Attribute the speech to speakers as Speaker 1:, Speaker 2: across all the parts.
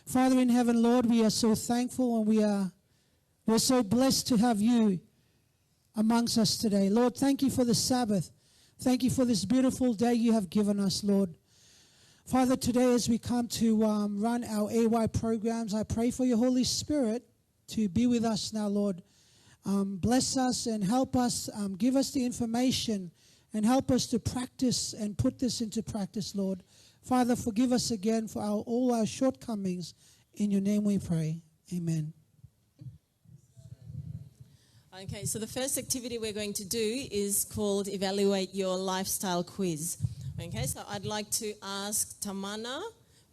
Speaker 1: Father in heaven, Lord, we are so thankful and we're so blessed to have you amongst us today. Lord, thank you for the Sabbath. Thank you for this beautiful day you have given us, Lord. Father, today as we come to run our AY programs, I pray for your Holy Spirit to be with us now, Lord. Bless us and help us, give us the information and help us to practice and put this into practice, Lord. Father, forgive us again for all our shortcomings. In your name we pray. Amen.
Speaker 2: Okay, so the first activity we're going to do is called Evaluate Your Lifestyle Quiz. Okay, so I'd like to ask Tamana,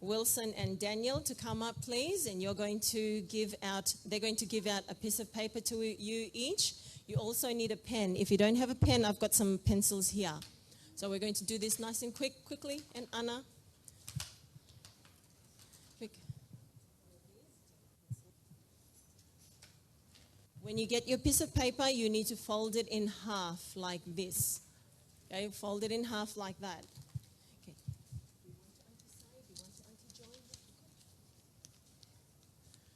Speaker 2: Wilson and Daniel to come up, please, and they're going to give out a piece of paper to you each. You also need a pen. If you don't have a pen, I've got some pencils here. So we're going to do this nice and quickly. And Anna. Quick. When you get your piece of paper, you need to fold it in half like this. Okay, fold it in half like that. Okay.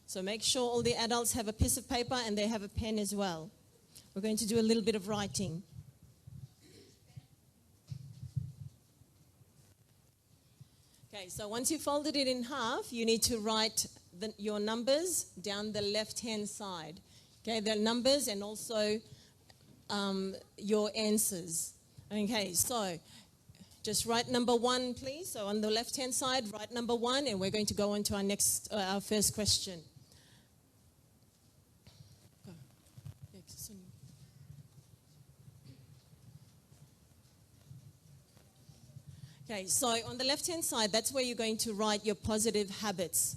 Speaker 2: So make sure all the adults have a piece of paper and they have a pen as well. We're going to do a little bit of writing. Okay, so once you've folded it in half, you need to write your numbers down the left-hand side. Okay, the numbers and also your answers. Okay, so just write number 1, please. So on the left-hand side, write number 1, and we're going to go on to our first question. Okay, so on the left-hand side, that's where you're going to write your positive habits.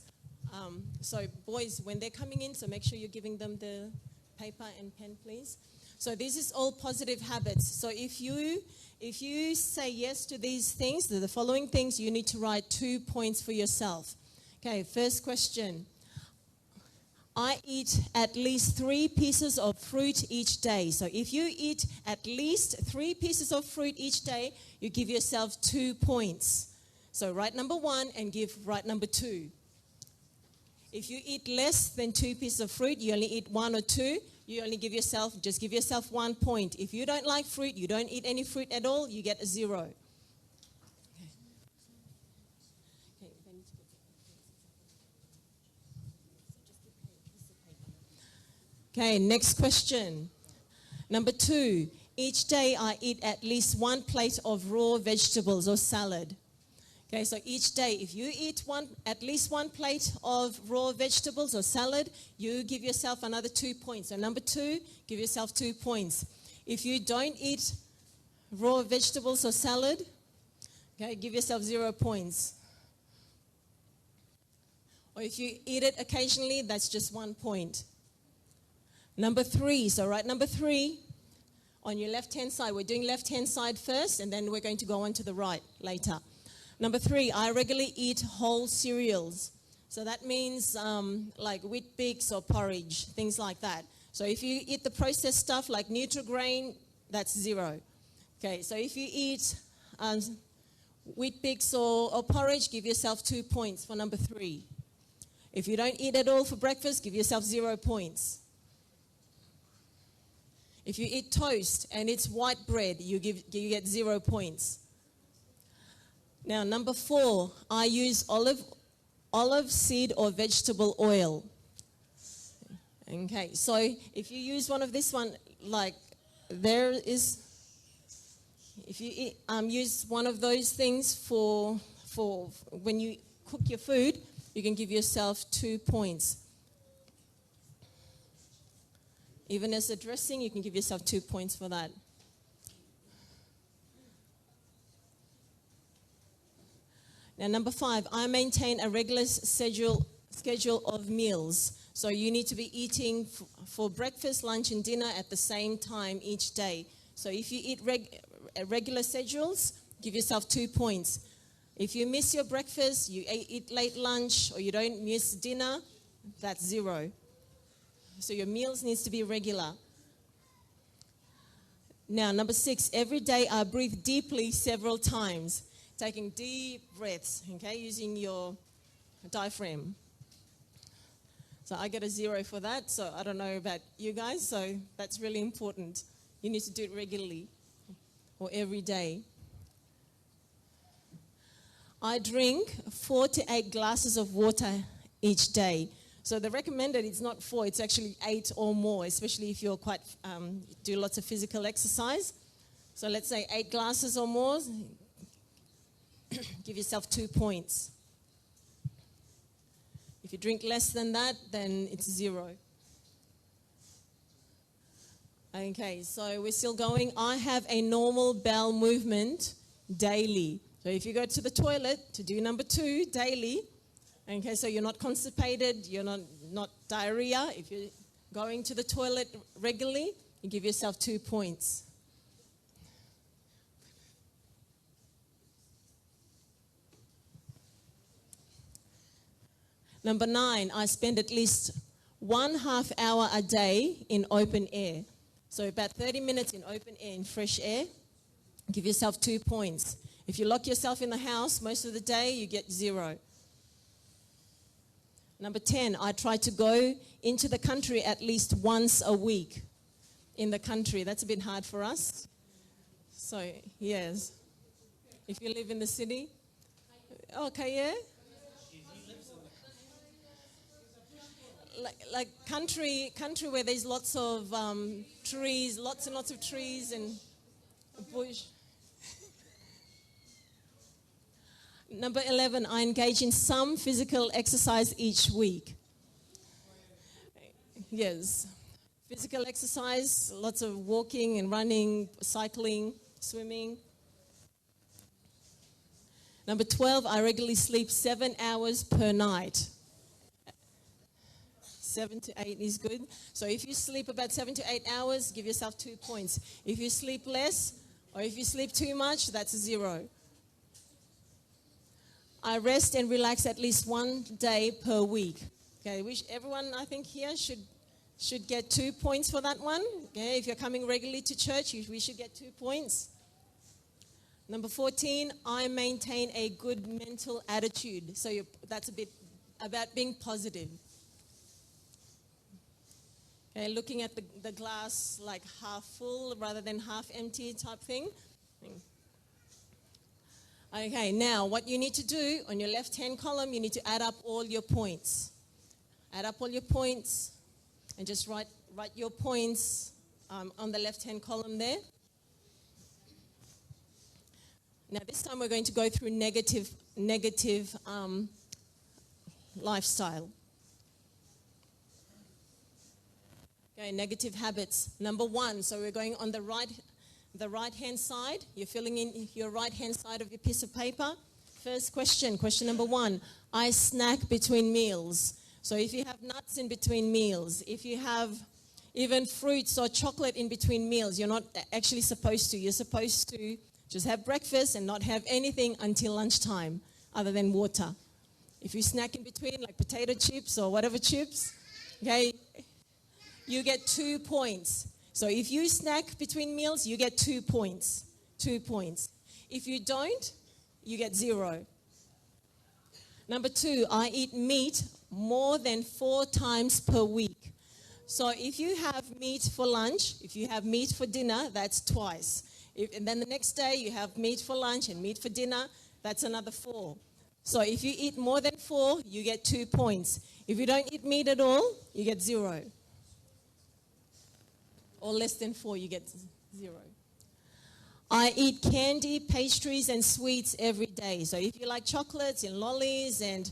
Speaker 2: So boys, when they're coming in, so make sure you're giving them the paper and pen, please. So this is all positive habits. So if you say yes to these things, the following things, you need to write 2 points for yourself. Okay, first question. I eat at least 3 pieces of fruit each day. So if you eat at least 3 pieces of fruit each day, you give yourself 2 points. So write number 1 and write number 2. If you eat less than 2 pieces of fruit, you only eat 1 or 2, you only give yourself 1 point. If you don't like fruit, you don't eat any fruit at all, you get a 0. Okay, next question. Number 2, each day I eat at least 1 plate of raw vegetables or salad. Okay, so each day, if you eat at least 1 plate of raw vegetables or salad, you give yourself another 2 points. So number 2, give yourself 2 points. If you don't eat raw vegetables or salad, okay, give yourself 0 points. Or if you eat it occasionally, that's just 1 point. Number 3, so write number 3 on your left-hand side. We're doing left-hand side first, and then we're going to go on to the right later. Number 3, I regularly eat whole cereals. So that means like Weet-Bix or porridge, things like that. So if you eat the processed stuff like Nutri-Grain, that's 0. Okay, so if you eat Weet-Bix or porridge, give yourself 2 points for number 3. If you don't eat at all for breakfast, give yourself 0 points. If you eat toast and it's white bread, you get 0 points. Now, number 4, I use olive seed or vegetable oil. Okay, so if you use one of this one, like if you use one of those things for when you cook your food, you can give yourself 2 points. Even as a dressing, you can give yourself 2 points for that. Now, number 5, I maintain a regular schedule of meals. So you need to be eating for breakfast, lunch, and dinner at the same time each day. So if you eat regular schedules, give yourself 2 points. If you miss your breakfast, you eat late lunch, or you don't miss dinner, that's 0. So your meals needs to be regular. Now, number 6, every day I breathe deeply several times. Taking deep breaths, okay, using your diaphragm. So I get a 0 for that. So I don't know about you guys. So that's really important. You need to do it regularly or every day. I drink 4 to 8 glasses of water each day. So the recommended is not 4, it's actually 8 or more, especially if you're quite, do lots of physical exercise. So let's say 8 glasses or more, give yourself 2 points. If you drink less than that, then it's 0. Okay, so we're still going. I have a normal bowel movement daily. So if you go to the toilet to do number 2 daily, okay, so you're not constipated, you're not diarrhea. If you're going to the toilet regularly, you give yourself 2 points. Number 9, I spend at least 1/2 hour a day in open air. So about 30 minutes in open air, in fresh air, give yourself 2 points. If you lock yourself in the house most of the day, you get 0. Number 10, I try to go into the country at least once a week. In the country, that's a bit hard for us. So, yes. If you live in the city. Okay, yeah? Like country where there's lots of trees, lots and lots of trees and bush. Number 11, I engage in some physical exercise each week. Yes. Physical exercise, lots of walking and running, cycling, swimming. Number 12, I regularly sleep 7 hours per night. 7 to 8 is good. So if you sleep about 7 to 8 hours, give yourself 2 points. If you sleep less or if you sleep too much, that's a 0. I rest and relax at least 1 day per week. Okay, everyone I think here should get 2 points for that one. Okay, if you're coming regularly to church, we should get 2 points. Number 14, I maintain a good mental attitude. So that's a bit about being positive. Okay, looking at the glass like half full rather than half empty type thing. Okay, now what you need to do on your left-hand column, you need to add up all your points. Add up all your points and just write your points on the left-hand column there. Now this time we're going to go through negative lifestyle. Okay, negative habits. Number 1, so we're going on the right-hand side. You're filling in your right-hand side of your piece of paper. First question number 1. I snack between meals. So if you have nuts in between meals, if you have even fruits or chocolate in between meals, you're not actually supposed to. You're supposed to just have breakfast and not have anything until lunchtime other than water. If you snack in between, like potato chips or whatever chips, okay, you get 2 points. So if you snack between meals, you get 2 points. 2 points. If you don't, you get 0. Number 2, I eat meat more than 4 times per week. So if you have meat for lunch, if you have meat for dinner, that's twice. And then the next day you have meat for lunch and meat for dinner, that's another 4. So if you eat more than 4, you get 2 points. If you don't eat meat at all, you get 0. Or less than 4, you get 0. I eat candy, pastries, and sweets every day. So if you like chocolates and lollies and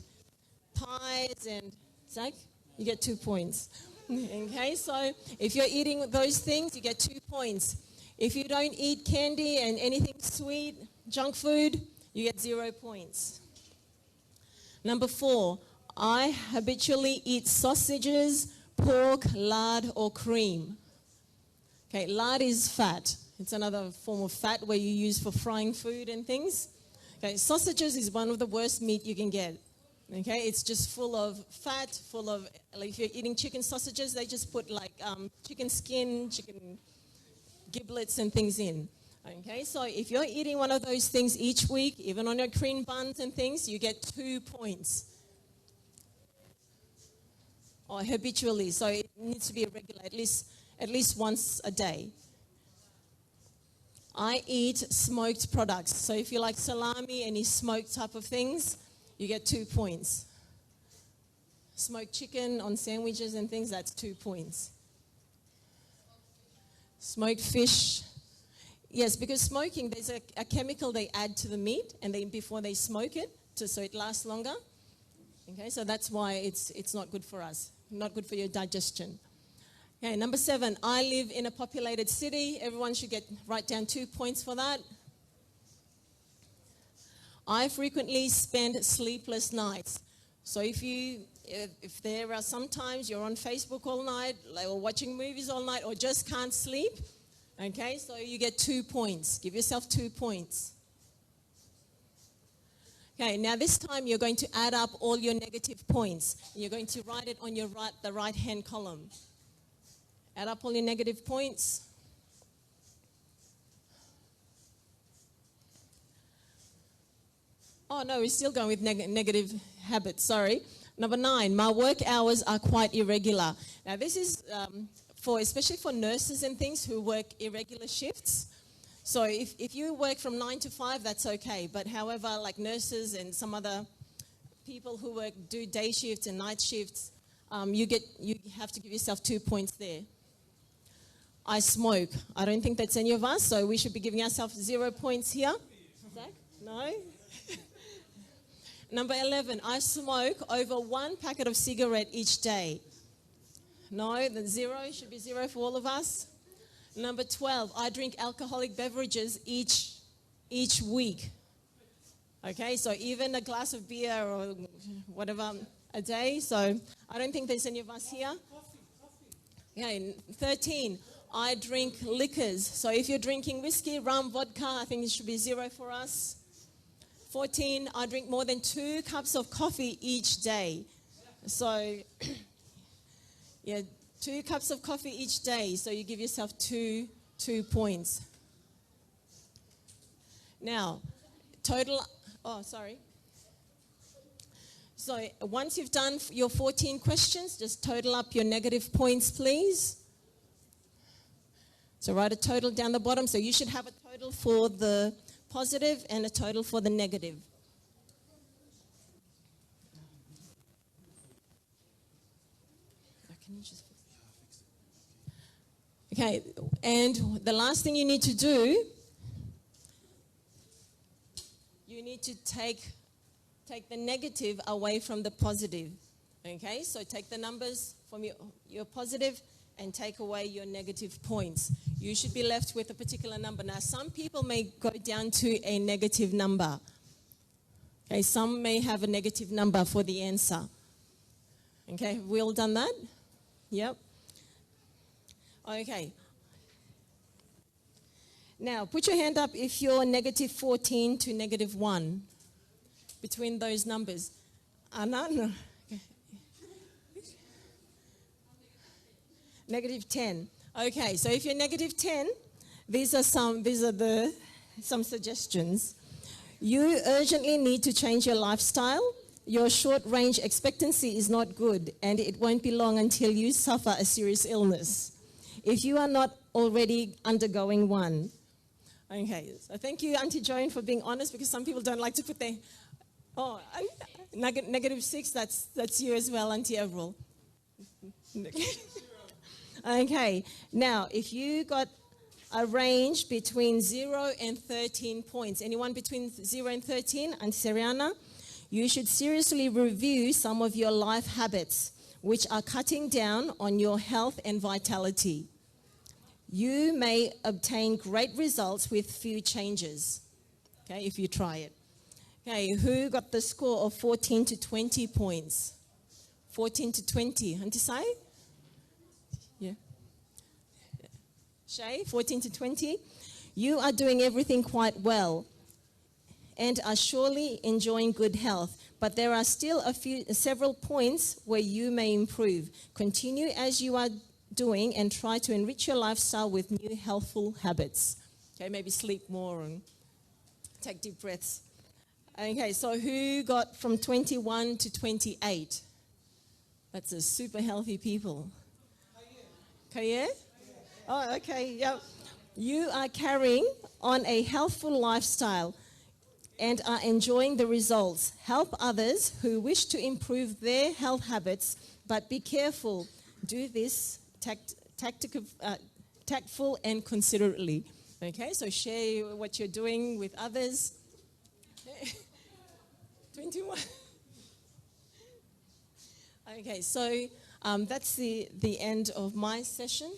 Speaker 2: pies and Zach, you get 2 points. Okay, so if you're eating those things, you get 2 points. If you don't eat candy and anything sweet, junk food, you get 0 points. Number 4, I habitually eat sausages, pork, lard, or cream. Okay, lard is fat. It's another form of fat where you use for frying food and things. Okay, sausages is one of the worst meat you can get. Okay, it's just full of fat, like if you're eating chicken sausages, they just put like chicken skin, chicken giblets and things in. Okay, so if you're eating one of those things each week, even on your cream buns and things, you get 2 points. or habitually. So it needs to be regular, at least once a day. I eat smoked products. So if you like salami, any smoked type of things, you get 2 points. Smoked chicken on sandwiches and things, that's 2 points. Smoked fish. Yes, because smoking, there's a chemical they add to the meat and before they smoke it, so it lasts longer. Okay, so that's why it's not good for us, not good for your digestion. Okay, number 7, I live in a populated city. Everyone should write down 2 points for that. I frequently spend sleepless nights. So if there are sometimes you're on Facebook all night, or watching movies all night, or just can't sleep, okay, so you get 2 points. Give yourself 2 points. Okay, now this time you're going to add up all your negative points. You're going to write it on the right-hand column. Add up all your negative points. Oh, no, we're still going with negative habits, sorry. Number 9, my work hours are quite irregular. Now, this is especially for nurses and things who work irregular shifts. So if you work from 9 to 5, that's okay. But however, like nurses and some other people who do day shifts and night shifts, you have to give yourself 2 points there. I smoke. I don't think that's any of us, so we should be giving ourselves 0 points here. Zach? No? Number 11, I smoke over 1 packet of cigarette each day. No, the 0 should be 0 for all of us. Number 12, I drink alcoholic beverages each week. Okay, so even a glass of beer or whatever a day. So I don't think there's any of us here. Okay, 13, I drink liquors. So if you're drinking whiskey, rum, vodka, I think it should be 0 for us. 14, I drink more than 2 cups of coffee each day. So, yeah, 2 cups of coffee each day. So you give yourself 2 points. Now, So once you've done your 14 questions, just total up your negative points, please. So write a total down the bottom. So you should have a total for the positive and a total for the negative. Okay, and the last thing you need to do, you need to take the negative away from the positive. Okay, so take the numbers from your positive and take away your negative points. You should be left with a particular number. Now, some people may go down to a negative number. Okay, some may have a negative number for the answer. Okay, have we all done that? Yep. Okay. Now, put your hand up if you're negative 14 to negative 1. Between those numbers. Anna? No. Okay. Negative 10. Okay, so if you're negative 10, these are some suggestions. You urgently need to change your lifestyle. Your short-range expectancy is not good, and it won't be long until you suffer a serious illness, if you are not already undergoing one. Okay, so thank you, Auntie Joan, for being honest, because some people don't like to put their... Oh, negative 6, that's you as well, Auntie Avril. Okay, now, if you got a range between 0 and 13 points, anyone between 0 and 13, Auntie Seriana, you should seriously review some of your life habits, which are cutting down on your health and vitality. You may obtain great results with few changes, okay, if you try it. Okay, who got the score of 14 to 20 points? 14 to 20. Auntie Sai? Yeah. Shay, 14 to 20. You are doing everything quite well and are surely enjoying good health, but there are still several points where you may improve. Continue as you are doing and try to enrich your lifestyle with new healthful habits. Okay, maybe sleep more and take deep breaths. Okay, so who got from 21 to 28? That's a super healthy people. Kaye? Oh, okay. Yep. You are carrying on a healthful lifestyle and are enjoying the results. Help others who wish to improve their health habits, but be careful. Do this tactful and considerately. Okay, so share what you're doing with others. 21. Okay, so that's the end of my session.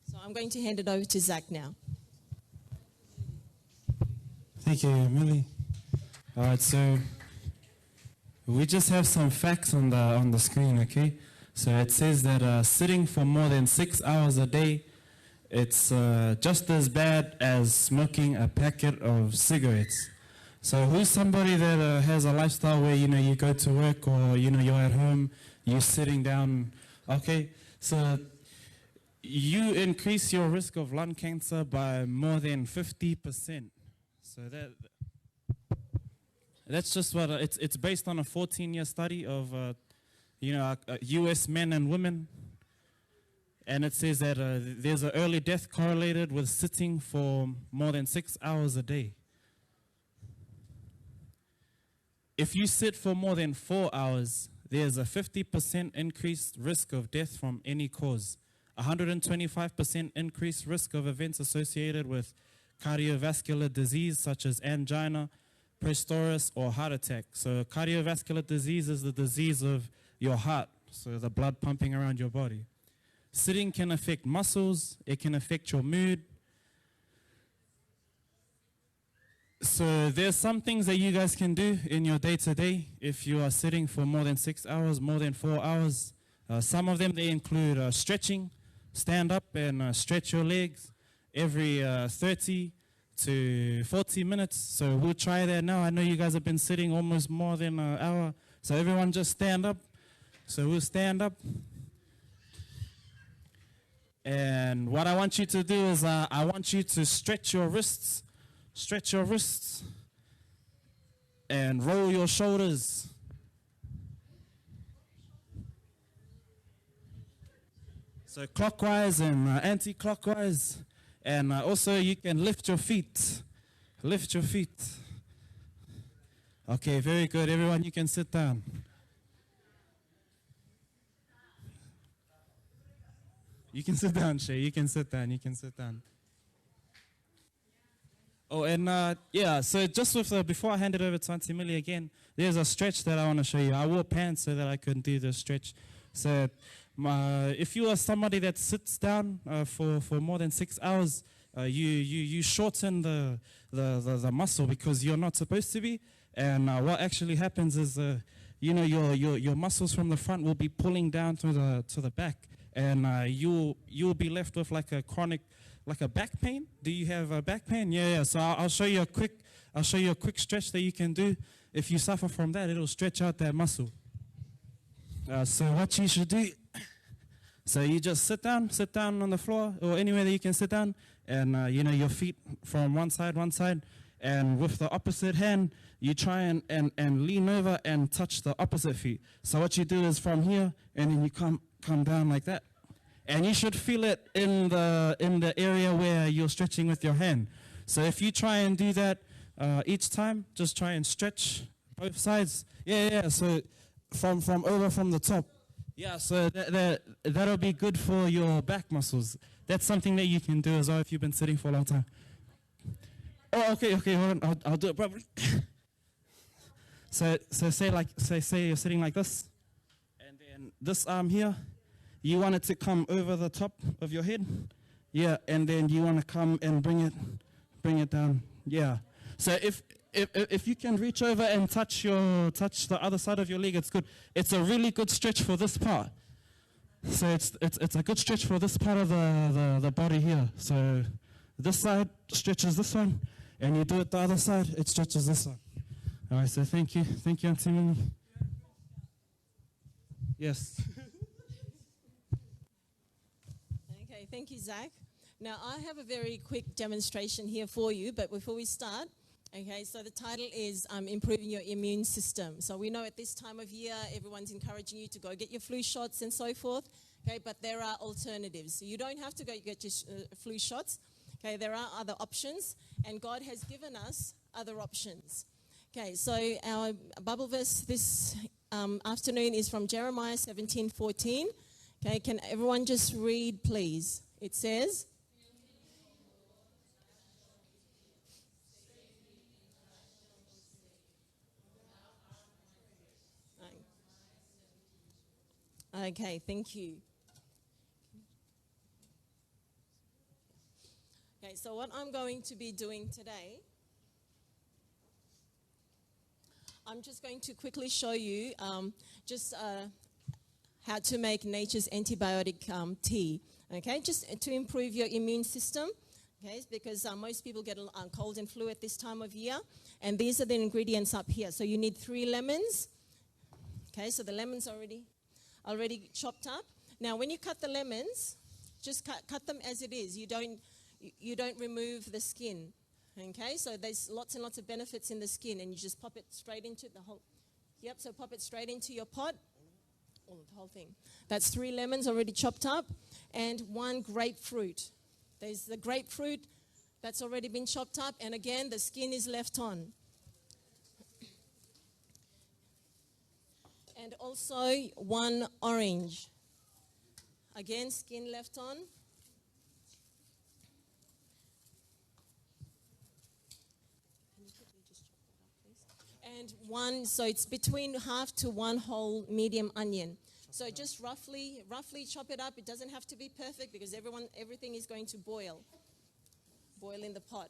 Speaker 2: So I'm going to hand it over to Zach now.
Speaker 3: Thank you, Millie. All right, so we just have some facts on the screen, okay? So it says that sitting for more than 6 hours a day, it's just as bad as smoking a packet of cigarettes. So who's somebody that has a lifestyle where, you go to work or, you're at home, you're sitting down, okay? So you increase your risk of lung cancer by more than 50%. So that's just what it's based on a 14-year study of U.S. men and women, and it says that there's an early death correlated with sitting for more than 6 hours a day. If you sit for more than 4 hours, there's a 50% increased risk of death from any cause, 125% increased risk of events associated with cardiovascular disease such as angina, pressure, or heart attack. So cardiovascular disease is the disease of your heart, so the blood pumping around your body. Sitting can affect muscles, it can affect your mood. So there's some things that you guys can do in your day-to-day if you are sitting for more than 6 hours, more than 4 hours. Some of them, they include stretching. Stand up and stretch your legs every 30 to 40 minutes. So we'll try that now. I know you guys have been sitting almost more than an hour. So everyone just stand up. So we'll stand up. And what I want you to do is I want you to stretch your wrists. Stretch your wrists and roll your shoulders. So clockwise and anti-clockwise. And also you can lift your feet. Lift your feet. Okay, very good. Everyone, you can sit down. You can sit down, Shay. You can sit down. You can sit down. Oh, and yeah, so just with before I hand it over to Auntie Millie again, there's a stretch that I want to show you. I wore pants so that I could do the stretch. So if you are somebody that sits down for more than 6 hours, you shorten the muscle because you're not supposed to be. And what actually happens is, your muscles from the front will be pulling down to the back, and you'll be left with like a chronic. Like a back pain? Do you have a back pain? Yeah. So I'll show you a quick stretch that you can do. If you suffer from that, it'll stretch out that muscle. So what you should do, so you just sit down on the floor or anywhere that you can sit down, and your feet from one side, and with the opposite hand, you try and lean over and touch the opposite feet. So what you do is from here, and then you come down like that. And you should feel it in the area where you're stretching with your hand. So if you try and do that each time, just try and stretch both sides. Yeah. So from the top. Yeah. So that'll be good for your back muscles. That's something that you can do as well if you've been sitting for a long time. Oh, okay. Hold on. I'll do it properly. So say you're sitting like this, and then this arm here. You want it to come over the top of your head, yeah, and then you want to come and bring it down, yeah. So if you can reach over and touch the other side of your leg, it's good. It's a really good stretch for this part. So it's a good stretch for this part of the body here. So this side stretches this one, and you do it the other side, it stretches this one. All right. So thank you, Auntie Millie. Yes.
Speaker 2: Thank you, Zach. Now, I have a very quick demonstration here for you, but before we start, Okay, so the title is Improving Your Immune System. So we know at this time of year, everyone's encouraging you to go get your flu shots and so forth. Okay, but there are alternatives. So you don't have to go get your flu shots. Okay, there are other options, and God has given us other options. Okay, so our Bible verse this afternoon is from Jeremiah 17:14. Okay, can everyone just read, please? It says, okay, thank you. Okay, so what I'm going to be doing today, I'm just going to quickly show you how to make nature's antibiotic tea. Okay, just to improve your immune system. Okay, because most people get a cold and flu at this time of year, and these are the ingredients up here. So you need 3 lemons. Okay, so the lemons already chopped up. Now, when you cut the lemons, just cut them as it is. You don't remove the skin. Okay, so there's lots and lots of benefits in the skin, and you just pop it straight into the whole. Yep, so pop it straight into your pot. The whole thing. That's 3 lemons already chopped up, and 1 grapefruit. There's the grapefruit that's already been chopped up, and again, the skin is left on. And also 1 orange. Again, skin left on. Can you quickly just chop that up, please? And 1, so it's between half to 1 whole medium onion. So just roughly chop it up. It doesn't have to be perfect because everything is going to boil in the pot.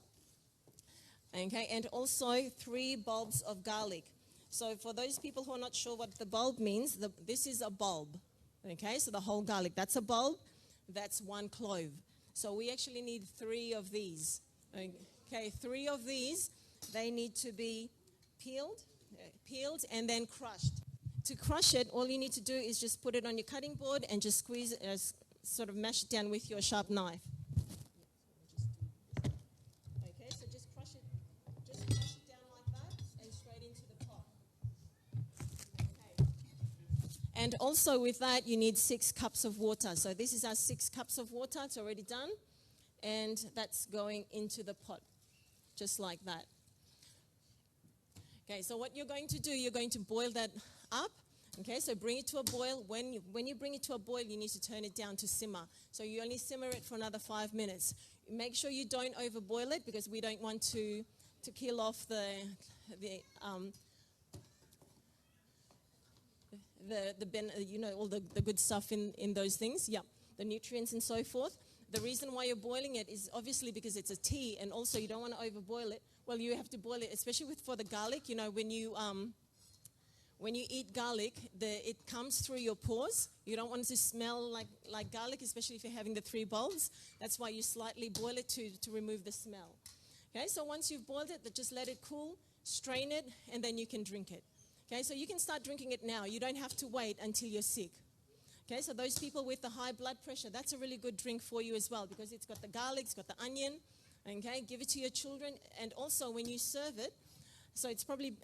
Speaker 2: Okay, and also 3 bulbs of garlic. So for those people who are not sure what the bulb means, this is a bulb. Okay, so the whole garlic, that's a bulb, that's 1 clove. So we actually need 3 of these. Okay, 3 of these, they need to be peeled and then crushed. To crush it, all you need to do is just put it on your cutting board and just squeeze it, sort of mash it down with your sharp knife. Okay, so just crush it down like that and straight into the pot. Okay. And also with that, you need 6 cups of water. So this is our 6 cups of water. It's already done, and that's going into the pot, just like that. Okay, so what you're going to do, you're going to boil that up. Okay, so bring it to a boil. When you bring it to a boil, you need to turn it down to simmer. So you only simmer it for another 5 minutes. Make sure you don't overboil it because we don't want to kill off all the good stuff in those things. Yeah, the nutrients and so forth. The reason why you're boiling it is obviously because it's a tea, and also you don't want to overboil it. Well, you have to boil it, especially for the garlic. You know, when you eat garlic, it comes through your pores. You don't want it to smell like garlic, especially if you're having the 3 bulbs. That's why you slightly boil it to remove the smell. Okay, so once you've boiled it, just let it cool, strain it, and then you can drink it. Okay, so you can start drinking it now. You don't have to wait until you're sick. Okay, so those people with the high blood pressure, that's a really good drink for you as well because it's got the garlic, it's got the onion. Okay, give it to your children. And also when you serve it, so it's probably,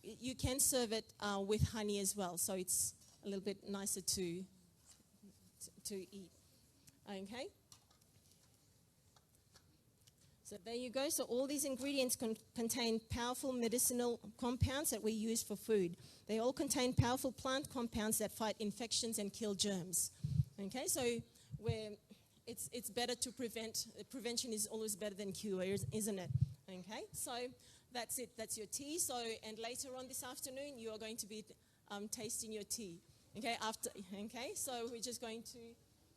Speaker 2: you can serve it with honey as well. So it's a little bit nicer to eat. Okay. So there you go. So all these ingredients contain powerful medicinal compounds that we use for food. They all contain powerful plant compounds that fight infections and kill germs. Okay, so it's better to prevent. Prevention is always better than cure, isn't it? Okay, so that's it. That's your tea. So, and later on this afternoon, you are going to be tasting your tea. Okay, okay, so we're just going to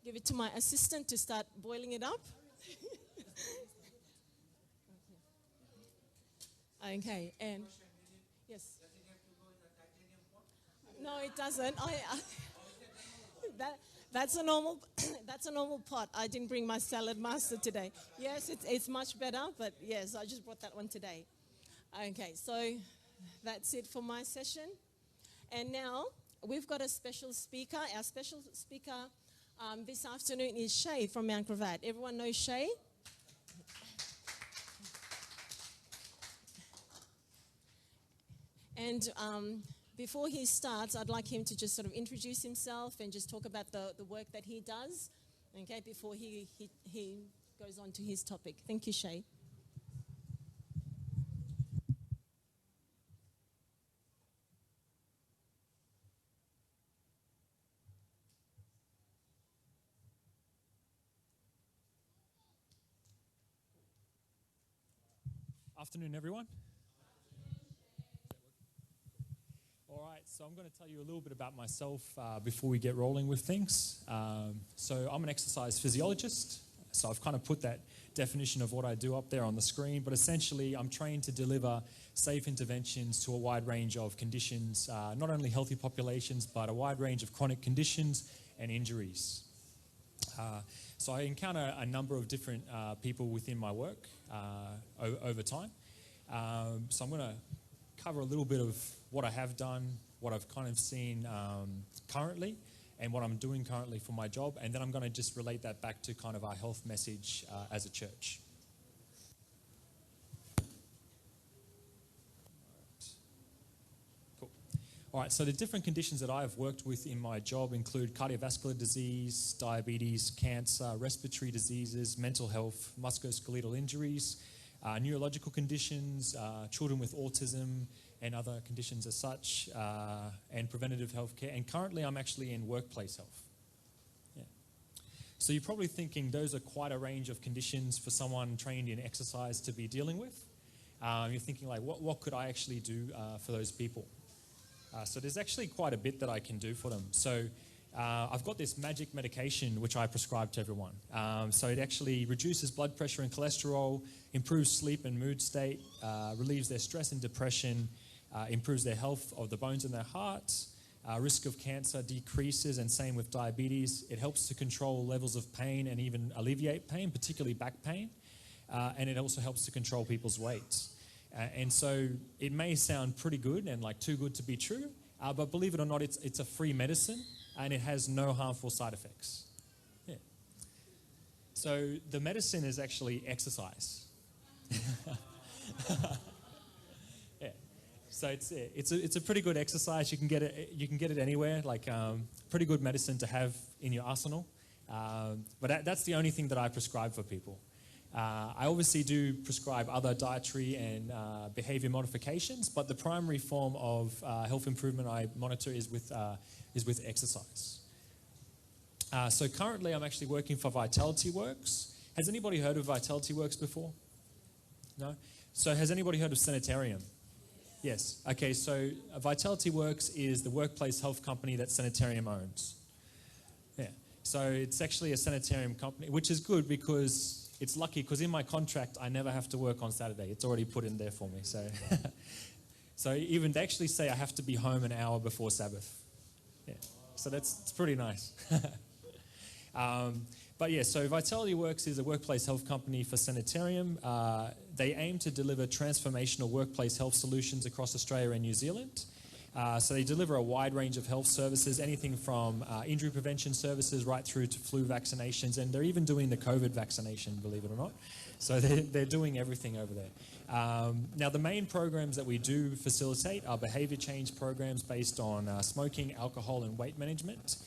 Speaker 2: give it to my assistant to start boiling it up. Okay, and yes. No, it doesn't. That's a normal pot. I didn't bring my salad master today. Yes, it's much better, but yes, I just brought that one today. Okay, so that's it for my session. And now we've got a special speaker. Our special speaker this afternoon is Shay from Mount Gravatt. Everyone knows Shay? And before he starts, I'd like him to just sort of introduce himself and just talk about the work that he does, okay, before he goes on to his topic. Thank you, Shay.
Speaker 4: Afternoon, everyone. All right, so I'm going to tell you a little bit about myself before we get rolling with things. So I'm an exercise physiologist, so I've kind of put that definition of what I do up there on the screen, but essentially I'm trained to deliver safe interventions to a wide range of conditions, not only healthy populations, but a wide range of chronic conditions and injuries. So I encounter a number of different people within my work over time. So I'm going to cover a little bit of what I have done, what I've kind of seen currently, and what I'm doing currently for my job, and then I'm going to just relate that back to kind of our health message as a church. Cool. All right, so the different conditions that I've worked with in my job include cardiovascular disease, diabetes, cancer, respiratory diseases, mental health, musculoskeletal injuries, neurological conditions, children with autism and other conditions as such, and preventative health care. And currently I'm actually in workplace health. Yeah. So you're probably thinking those are quite a range of conditions for someone trained in exercise to be dealing with. You're thinking like, what could I actually do for those people? So there's actually quite a bit that I can do for them. So I've got this magic medication which I prescribe to everyone. So it actually reduces blood pressure and cholesterol, improves sleep and mood state, relieves their stress and depression, improves their health of the bones in their heart, risk of cancer decreases, and same with diabetes. It helps to control levels of pain and even alleviate pain, particularly back pain, and it also helps to control people's weight. And so it may sound pretty good and like too good to be true, but believe it or not, it's a free medicine and it has no harmful side effects. Yeah. So the medicine is actually exercise. Yeah. So it's a pretty good exercise. You can get it anywhere. Like pretty good medicine to have in your arsenal. But that's the only thing that I prescribe for people. I obviously do prescribe other dietary and behavior modifications, but the primary form of health improvement I monitor is with exercise. So currently I'm actually working for Vitality Works. Has anybody heard of Vitality Works before? No? So has anybody heard of Sanitarium? Yes. Okay, so Vitality Works is the workplace health company that Sanitarium owns. Yeah. So it's actually a Sanitarium company, which is good because it's lucky because in my contract I never have to work on Saturday. It's already put in there for me. So, so even they actually say I have to be home an hour before Sabbath. Yeah. So it's pretty nice. But yeah, so Vitality Works is a workplace health company for Sanitarium. They aim to deliver transformational workplace health solutions across Australia and New Zealand. So they deliver a wide range of health services, anything from injury prevention services right through to flu vaccinations, and they're even doing the COVID vaccination, believe it or not. So they're doing everything over there. Now, the main programs that we do facilitate are behavior change programs based on smoking, alcohol, and weight management,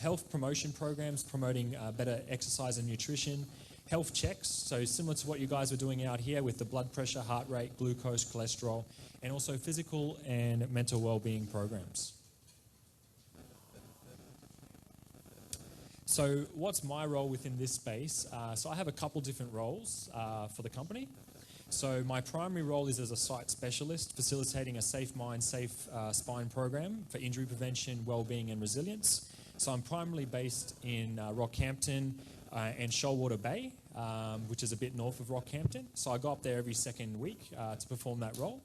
Speaker 4: health promotion programs promoting better exercise and nutrition, health checks, so similar to what you guys are doing out here with the blood pressure, heart rate, glucose, cholesterol, and also physical and mental well-being programs. So what's my role within this space? So I have a couple different roles for the company. So my primary role is as a site specialist, facilitating a Safe Mind, Safe Spine program for injury prevention, well-being, and resilience. So I'm primarily based in Rockhampton and Shoalwater Bay, which is a bit north of Rockhampton. So I go up there every second week to perform that role.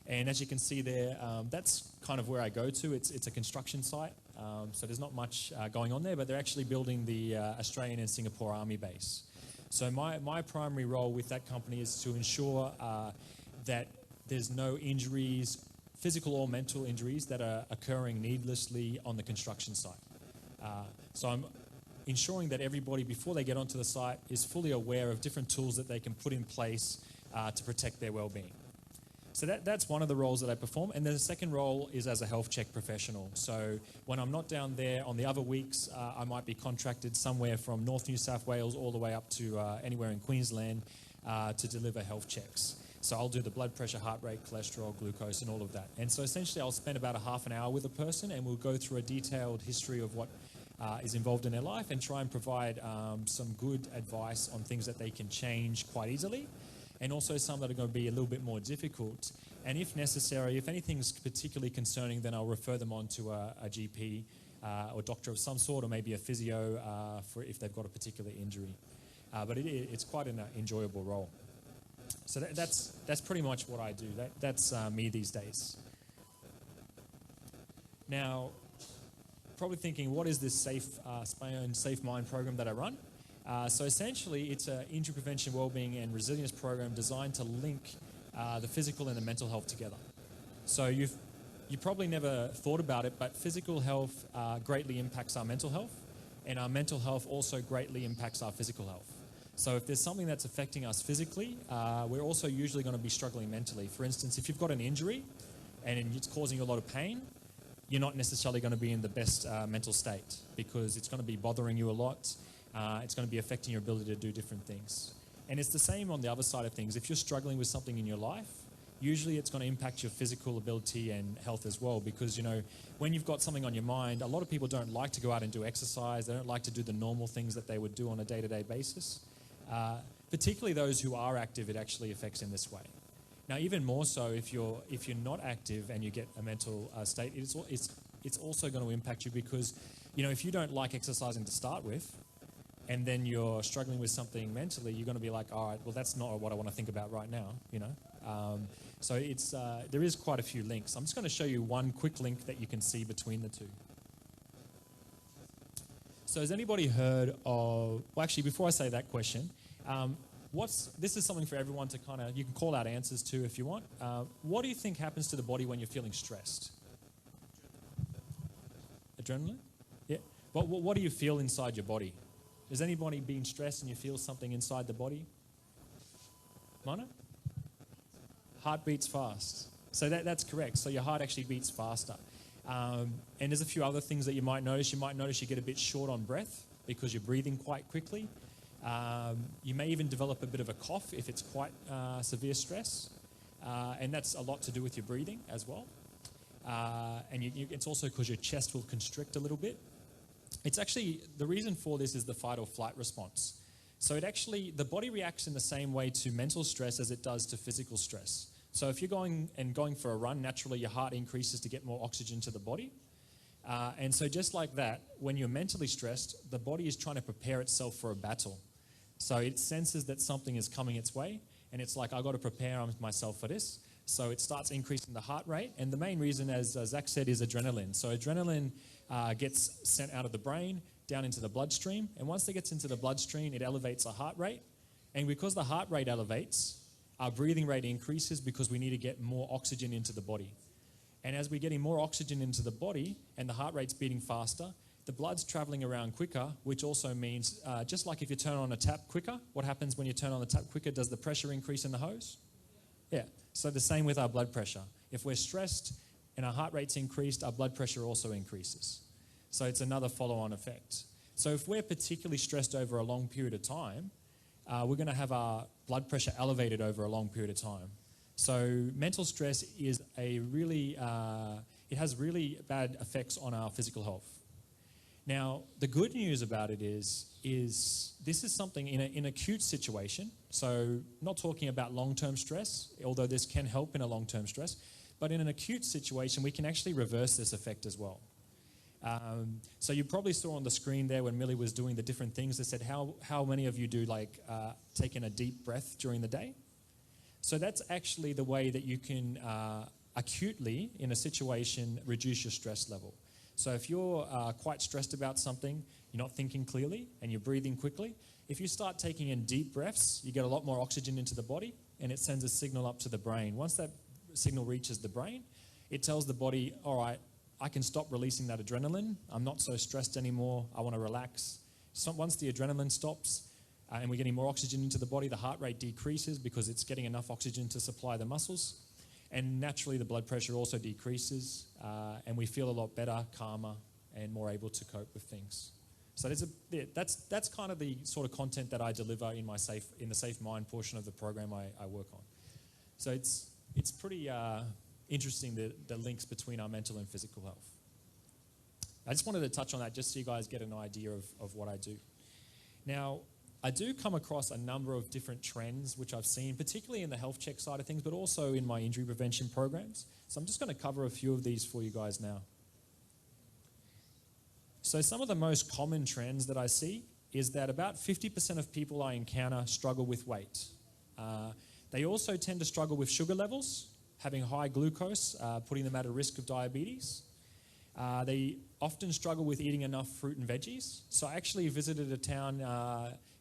Speaker 4: And as you can see there, that's kind of where I go to. It's a construction site, so there's not much going on there, but they're actually building the Australian and Singapore Army base. So my primary role with that company is to ensure that there's no injuries, physical or mental injuries, that are occurring needlessly on the construction site. So I'm ensuring that everybody, before they get onto the site, is fully aware of different tools that they can put in place to protect their well-being. So that's one of the roles that I perform. And then the second role is as a health check professional. So when I'm not down there on the other weeks, I might be contracted somewhere from North New South Wales all the way up to anywhere in Queensland to deliver health checks. So I'll do the blood pressure, heart rate, cholesterol, glucose, and all of that. And so essentially I'll spend about a half an hour with a person, and we'll go through a detailed history of what is involved in their life and try and provide some good advice on things that they can change quite easily, and also some that are going to be a little bit more difficult. And if necessary, if anything's particularly concerning, then I'll refer them on to a GP or doctor of some sort, or maybe a physio for if they've got a particular injury. But it's quite an enjoyable role. So that's pretty much what I do. That's me these days. Now, probably thinking, what is this Safe Mind program that I run? So essentially, it's an injury prevention, wellbeing, and resilience program designed to link the physical and the mental health together. So you probably never thought about it, but physical health greatly impacts our mental health, and our mental health also greatly impacts our physical health. So if there's something that's affecting us physically, we're also usually going to be struggling mentally. For instance, if you've got an injury and it's causing you a lot of pain, you're not necessarily going to be in the best mental state, because it's going to be bothering you a lot. It's going to be affecting your ability to do different things. And it's the same on the other side of things. If you're struggling with something in your life, usually it's going to impact your physical ability and health as well, because, when you've got something on your mind, a lot of people don't like to go out and do exercise. They don't like to do the normal things that they would do on a day-to-day basis. Particularly those who are active, it actually affects in this way. Now, even more so if you're not active and you get a mental state, it's also going to impact you, because, if you don't like exercising to start with, and then you're struggling with something mentally, you're going to be like, all right, well, that's not what I want to think about right now, So there is quite a few links. I'm just going to show you one quick link that you can see between the two. So has anybody heard of, well, actually, before I say that question, this is something for everyone to you can call out answers to if you want. What do you think happens to the body when you're feeling stressed? Adrenaline? Yeah. What do you feel inside your body? Is anybody being stressed and you feel something inside the body? Mana? Heart beats fast. So that's correct. So your heart actually beats faster. And there's a few other things that you might notice. You might notice you get a bit short on breath because you're breathing quite quickly. You may even develop a bit of a cough if it's quite severe stress. And that's a lot to do with your breathing as well. And it's also because your chest will constrict a little bit. It's actually, the reason for this is the fight or flight response. So the body reacts in the same way to mental stress as it does to physical stress. So if you're going for a run, naturally your heart increases to get more oxygen to the body. And so just like that, when you're mentally stressed, the body is trying to prepare itself for a battle. So it senses that something is coming its way, and it's like, I've got to prepare myself for this. So it starts increasing the heart rate. And the main reason, as Zach said, is adrenaline. So adrenaline gets sent out of the brain down into the bloodstream. And once it gets into the bloodstream, it elevates the heart rate. And because the heart rate elevates, our breathing rate increases, because we need to get more oxygen into the body. And as we're getting more oxygen into the body and the heart rate's beating faster, the blood's traveling around quicker, which also means, just like if you turn on a tap quicker, what happens when you turn on the tap quicker? Does the pressure increase in the hose? Yeah. So the same with our blood pressure. If we're stressed and our heart rate's increased, our blood pressure also increases. So it's another follow-on effect. So if we're particularly stressed over a long period of time, we're going to have our blood pressure elevated over a long period of time. So mental stress is it has really bad effects on our physical health. Now, the good news about it is this is something in an acute situation. So not talking about long-term stress, although this can help in a long-term stress, but in an acute situation, we can actually reverse this effect as well. So you probably saw on the screen there when Millie was doing the different things, they said, how many of you do taking a deep breath during the day? So that's actually the way that you can acutely, in a situation, reduce your stress level. So if you're quite stressed about something, you're not thinking clearly, and you're breathing quickly, if you start taking in deep breaths, you get a lot more oxygen into the body, and it sends a signal up to the brain. Once that signal reaches the brain, it tells the body, all right, I can stop releasing that adrenaline. I'm not so stressed anymore. I want to relax. So once the adrenaline stops and we're getting more oxygen into the body, the heart rate decreases because it's getting enough oxygen to supply the muscles. And naturally, the blood pressure also decreases, and we feel a lot better, calmer, and more able to cope with things. So that's kind of the sort of content that I deliver in the Safe Mind portion of the program I work on. So it's pretty interesting, the links between our mental and physical health. I just wanted to touch on that just so you guys get an idea of what I do. Now, I do come across a number of different trends which I've seen, particularly in the health check side of things, but also in my injury prevention programs. So I'm just going to cover a few of these for you guys now. So some of the most common trends that I see is that about 50% of people I encounter struggle with weight. They also tend to struggle with sugar levels, having high glucose, putting them at a risk of diabetes. They often struggle with eating enough fruit and veggies. So I actually visited a town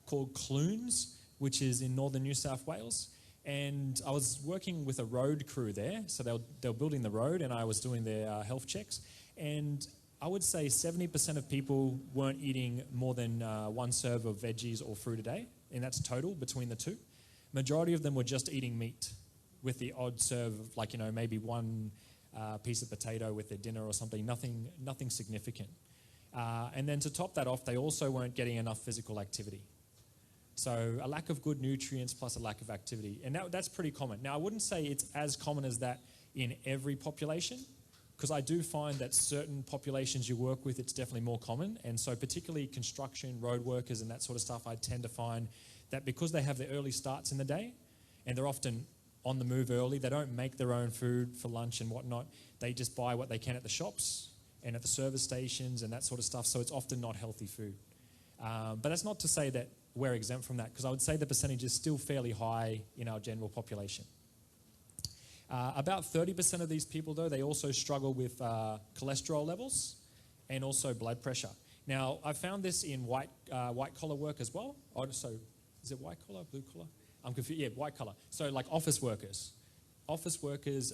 Speaker 4: called Clunes, which is in northern New South Wales. And I was working with a road crew there. So they were building the road and I was doing their health checks. And I would say 70% of people weren't eating more than one serve of veggies or fruit a day. And that's total between the two. Majority of them were just eating meat with the odd serve of, like, maybe one piece of potato with their dinner or something, nothing significant. And then to top that off, they also weren't getting enough physical activity. So a lack of good nutrients plus a lack of activity. And that's pretty common. Now, I wouldn't say it's as common as that in every population, because I do find that certain populations you work with, it's definitely more common. And so particularly construction, road workers and that sort of stuff, I tend to find that because they have their early starts in the day, and they're often on the move early, they don't make their own food for lunch and whatnot. They just buy what they can at the shops and at the service stations and that sort of stuff. So it's often not healthy food. But that's not to say that we're exempt from that, because I would say the percentage is still fairly high in our general population. About 30% of these people, though, they also struggle with cholesterol levels and also blood pressure. Now, I found this in white-collar work as well. Oh, so is it white-collar, blue-collar? I'm confused. Yeah, white-collar. So like office workers. Office workers,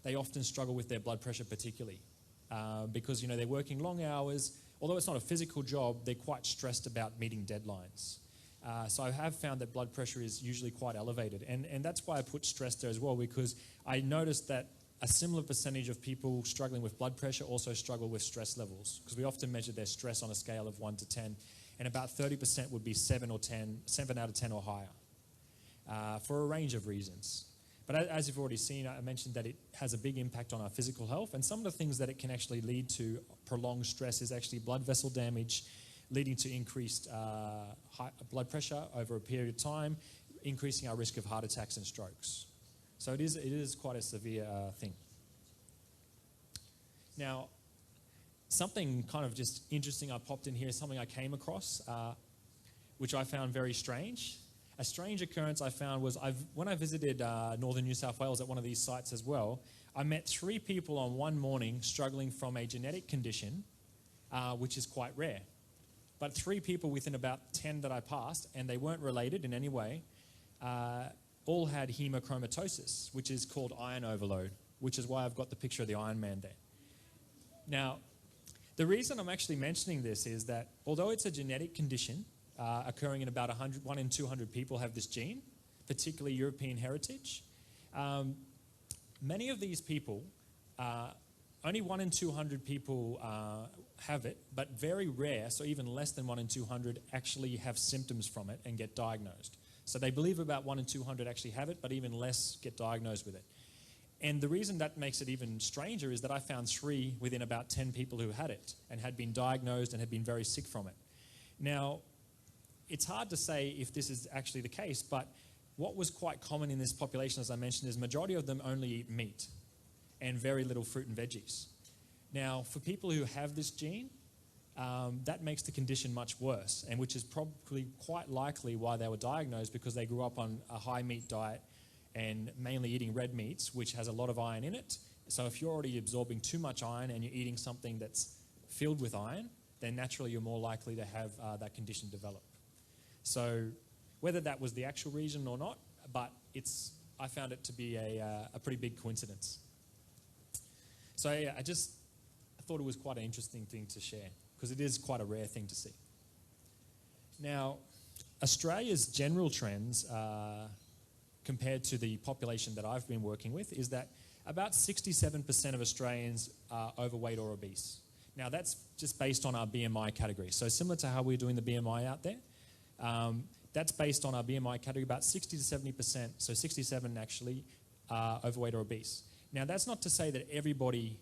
Speaker 4: they often struggle with their blood pressure particularly because, they're working long hours. Although it's not a physical job, they're quite stressed about meeting deadlines. So I have found that blood pressure is usually quite elevated. And that's why I put stress there as well, because I noticed that a similar percentage of people struggling with blood pressure also struggle with stress levels, because we often measure their stress on a scale of 1 to 10, and about 30% would be 7 out of 10 or higher, for a range of reasons. But as you've already seen, I mentioned that it has a big impact on our physical health, and some of the things that it can actually lead to prolonged stress is actually blood vessel damage, leading to increased high blood pressure over a period of time, increasing our risk of heart attacks and strokes. So it is quite a severe thing. Now, something kind of just interesting I popped in here, something I came across, which I found very strange. A strange occurrence I found was when I visited northern New South Wales at one of these sites as well, I met 3 people on one morning struggling from a genetic condition, which is quite rare. But 3 people within about 10 that I passed, and they weren't related in any way, all had hemochromatosis, which is called iron overload, which is why I've got the picture of the Iron Man there. Now, the reason I'm actually mentioning this is that although it's a genetic condition, occurring in about 1 in 200 people have this gene, particularly European heritage. Many of these people, only 1 in 200 people have it, but very rare, so even less than 1 in 200 actually have symptoms from it and get diagnosed. So they believe about 1 in 200 actually have it, but even less get diagnosed with it. And the reason that makes it even stranger is that I found 3 within about 10 people who had it and had been diagnosed and had been very sick from it. Now, it's hard to say if this is actually the case, but what was quite common in this population, as I mentioned, is majority of them only eat meat and very little fruit and veggies. Now, for people who have this gene, that makes the condition much worse, and which is probably quite likely why they were diagnosed, because they grew up on a high meat diet and mainly eating red meats, which has a lot of iron in it. So if you're already absorbing too much iron and you're eating something that's filled with iron, then naturally you're more likely to have that condition develop. So whether that was the actual reason or not, but I found it to be a pretty big coincidence. So yeah, I thought it was quite an interesting thing to share, because it is quite a rare thing to see. Now, Australia's general trends compared to the population that I've been working with, is that about 67% of Australians are overweight or obese. Now, that's just based on our BMI category. So similar to how we're doing the BMI out there, that's based on our BMI category, about 60 to 70%, so 67 actually, are overweight or obese. Now, that's not to say that everybody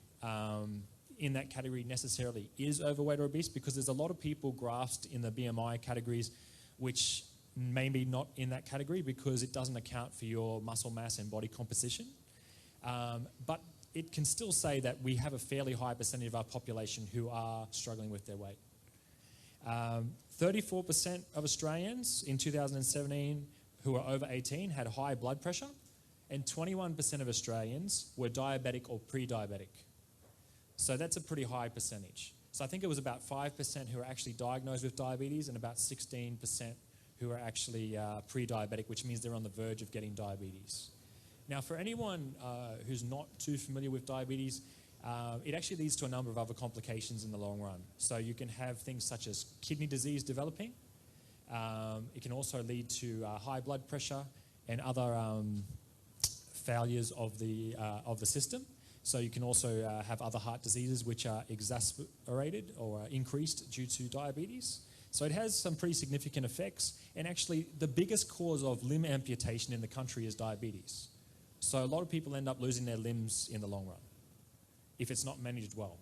Speaker 4: in that category necessarily is overweight or obese, because there's a lot of people grasped in the BMI categories which maybe not in that category because it doesn't account for your muscle mass and body composition. But it can still say that we have a fairly high percentage of our population who are struggling with their weight. 34% of Australians in 2017 who were over 18 had high blood pressure, and 21% of Australians were diabetic or pre-diabetic. So that's a pretty high percentage. So I think it was about 5% who were actually diagnosed with diabetes and about 16% who are actually pre-diabetic, which means they're on the verge of getting diabetes. Now, for anyone who's not too familiar with diabetes, it actually leads to a number of other complications in the long run. So you can have things such as kidney disease developing. It can also lead to high blood pressure and other failures of the system. So you can also have other heart diseases which are exacerbated or increased due to diabetes. So it has some pretty significant effects. And actually, the biggest cause of limb amputation in the country is diabetes. So a lot of people end up losing their limbs in the long run if it's not managed well.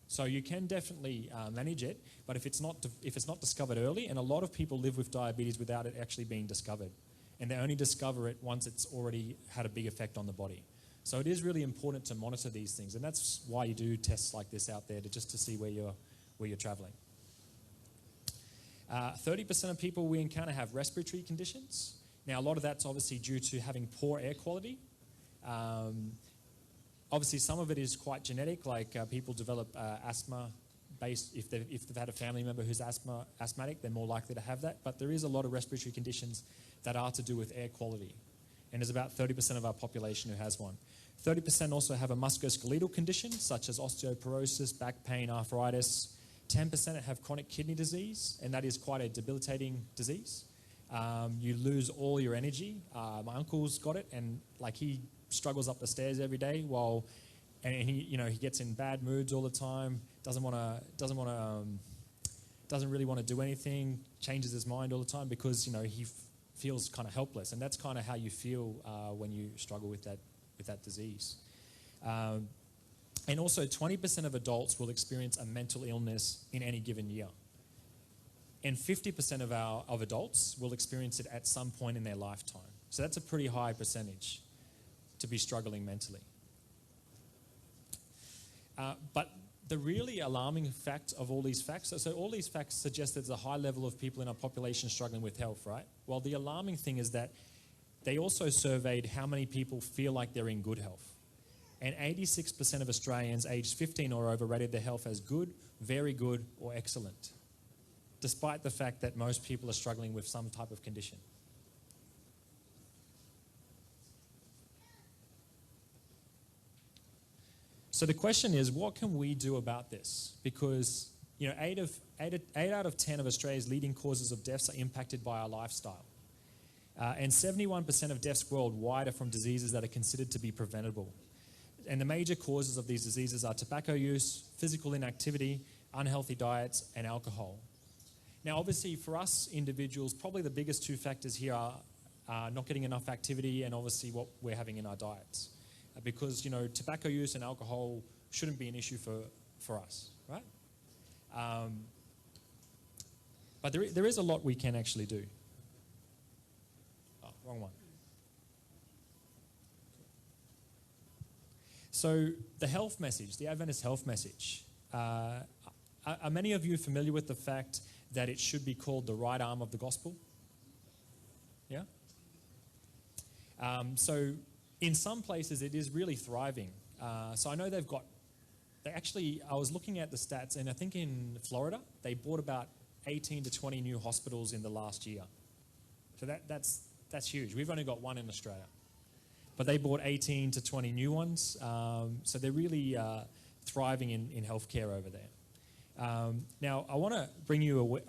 Speaker 4: So you can definitely manage it, but if it's not discovered early, and a lot of people live with diabetes without it actually being discovered, and they only discover it once it's already had a big effect on the body. So it is really important to monitor these things, and that's why you do tests like this out there just to see where you're traveling. 30% of people we encounter have respiratory conditions. Now, a lot of that's obviously due to having poor air quality. Obviously, some of it is quite genetic, like people develop asthma based, if they've had a family member who's asthmatic, they're more likely to have that. But there is a lot of respiratory conditions that are to do with air quality. And there's about 30% of our population who has one. 30% also have a musculoskeletal condition, such as osteoporosis, back pain, arthritis. 10% have chronic kidney disease, and that is quite a debilitating disease. You lose all your energy. My uncle's got it, and like he struggles up the stairs every day, and he gets in bad moods all the time. Doesn't really want to do anything. Changes his mind all the time because he feels kind of helpless, and that's kind of how you feel when you struggle with that disease. And also, 20% of adults will experience a mental illness in any given year. And 50% of adults will experience it at some point in their lifetime. So that's a pretty high percentage to be struggling mentally. But the really alarming fact of all these facts, so all these facts suggest there's a high level of people in our population struggling with health, right? Well, the alarming thing is that they also surveyed how many people feel like they're in good health. And 86% of Australians aged 15 or over rated their health as good, very good, or excellent, despite the fact that most people are struggling with some type of condition. So the question is, what can we do about this? Because 8 out of 10 of Australia's leading causes of deaths are impacted by our lifestyle. And 71% of deaths worldwide are from diseases that are considered to be preventable. And the major causes of these diseases are tobacco use, physical inactivity, unhealthy diets, and alcohol. Now, obviously, for us individuals, probably the biggest two factors here are not getting enough activity and obviously what we're having in our diets. Because, tobacco use and alcohol shouldn't be an issue for us, right? But there is a lot we can actually do. Oh, wrong one. So the health message, the Adventist health message, are many of you familiar with the fact that it should be called the right arm of the gospel? Yeah? So in some places it is really thriving. So I know I was looking at the stats, and I think in Florida they bought about 18 to 20 new hospitals in the last year. So that's huge. We've only got one in Australia. But they bought 18 to 20 new ones. So they're really thriving in healthcare over there. Now, I want to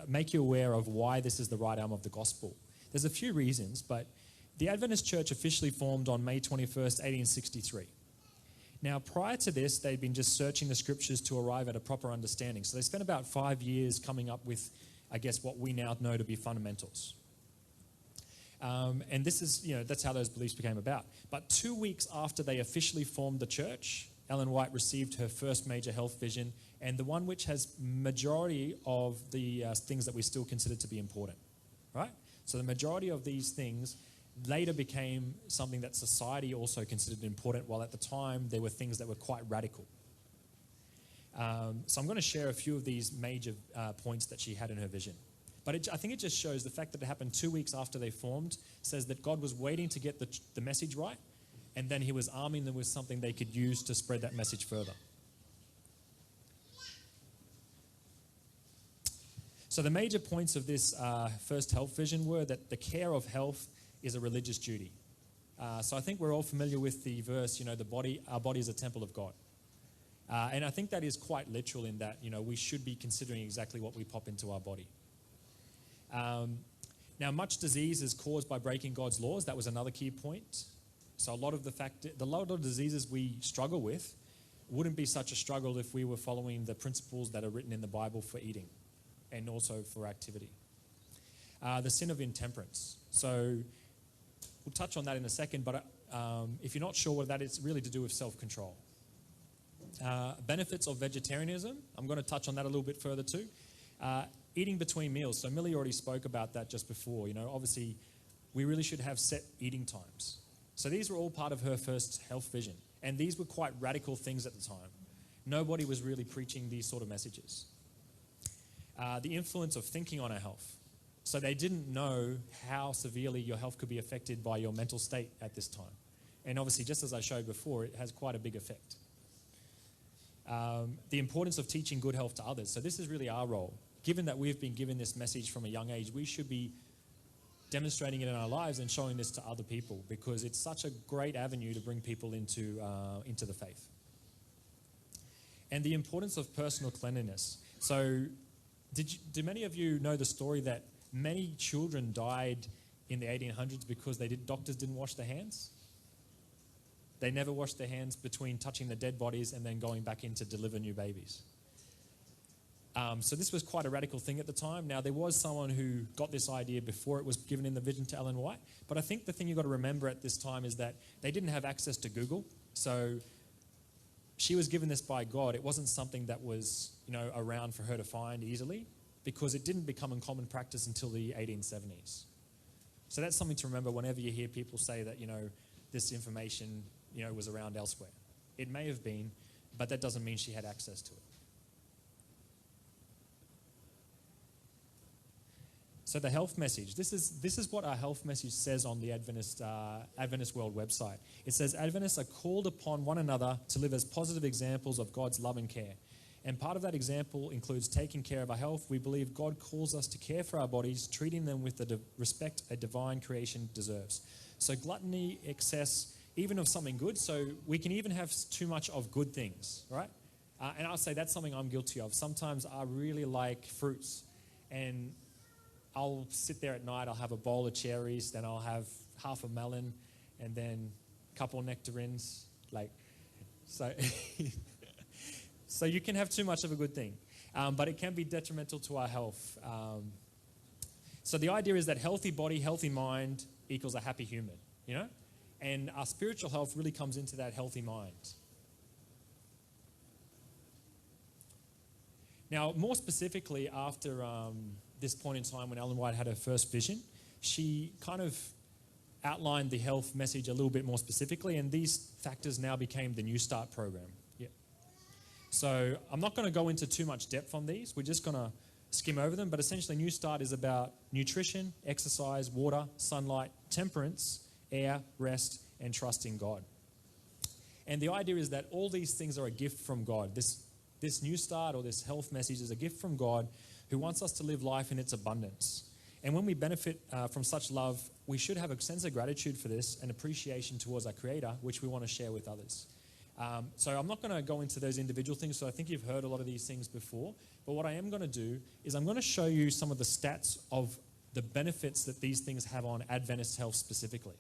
Speaker 4: make you aware of why this is the right arm of the gospel. There's a few reasons, but The Adventist Church officially formed on May 21st, 1863. Now, prior to this, they'd been just searching the scriptures to arrive at a proper understanding. So they spent about 5 years coming up with, I guess, what we now know to be fundamentals. And this is, that's how those beliefs became about. But 2 weeks after they officially formed the church, Ellen White received her first major health vision, and the one which has majority of the things that we still consider to be important, right? So the majority of these things later became something that society also considered important, while at the time there were things that were quite radical. So I'm going to share a few of these major points that she had in her vision. But I think it just shows the fact that it happened 2 weeks after they formed, says that God was waiting to get the message right, and then he was arming them with something they could use to spread that message further. So the major points of this first health vision were that the care of health is a religious duty. So I think we're all familiar with the verse, our body is a temple of God. And I think that is quite literal in that, we should be considering exactly what we pop into our body. Now, much disease is caused by breaking God's laws. That was another key point. So a lot of diseases we struggle with wouldn't be such a struggle if we were following the principles that are written in the Bible for eating and also for activity. The sin of intemperance. So we'll touch on that in a second, but if you're not sure what that is, it's really to do with self-control. Benefits of vegetarianism. I'm going to touch on that a little bit further too. Eating between meals. So Millie already spoke about that just before. Obviously, we really should have set eating times. So these were all part of her first health vision. And these were quite radical things at the time. Nobody was really preaching these sort of messages. The influence of thinking on our health. So they didn't know how severely your health could be affected by your mental state at this time. And obviously, just as I showed before, it has quite a big effect. The importance of teaching good health to others. So this is really our role. Given that we've been given this message from a young age, we should be demonstrating it in our lives and showing this to other people, because it's such a great avenue to bring people into the faith. And the importance of personal cleanliness. So do many of you know the story that many children died in the 1800s because doctors didn't wash their hands? They never washed their hands between touching the dead bodies and then going back in to deliver new babies. So this was quite a radical thing at the time. Now, there was someone who got this idea before it was given in the vision to Ellen White. But I think the thing you've got to remember at this time is that they didn't have access to Google. So she was given this by God. It wasn't something that was, around for her to find easily, because it didn't become in common practice until the 1870s. So that's something to remember whenever you hear people say that, this information, was around elsewhere. It may have been, but that doesn't mean she had access to it. So the health message. This is what our health message says on the Adventist World website. It says, Adventists are called upon one another to live as positive examples of God's love and care. And part of that example includes taking care of our health. We believe God calls us to care for our bodies, treating them with the respect a divine creation deserves. So gluttony, excess, even of something good. So we can even have too much of good things, right? And I'll say that's something I'm guilty of. Sometimes I really like fruits, and I'll sit there at night, I'll have a bowl of cherries, then I'll have half a melon, and then a couple of nectarines. So you can have too much of a good thing, but it can be detrimental to our health. So the idea is that healthy body, healthy mind equals a happy human, And our spiritual health really comes into that healthy mind. Now, more specifically, after this point in time when Ellen White had her first vision, she kind of outlined the health message a little bit more specifically, and these factors now became the New Start program. Yeah. So I'm not going to go into too much depth on these. We're just going to skim over them, but essentially New Start is about nutrition, exercise, water, sunlight, temperance, air, rest, and trust in God. And the idea is that all these things are a gift from God. This New Start or this health message is a gift from God who wants us to live life in its abundance. And when we benefit from such love, we should have a sense of gratitude for this and appreciation towards our Creator, which we want to share with others. So I'm not going to go into those individual things, so I think you've heard a lot of these things before. But what I am going to do is I'm going to show you some of the stats of the benefits that these things have on Adventist health specifically.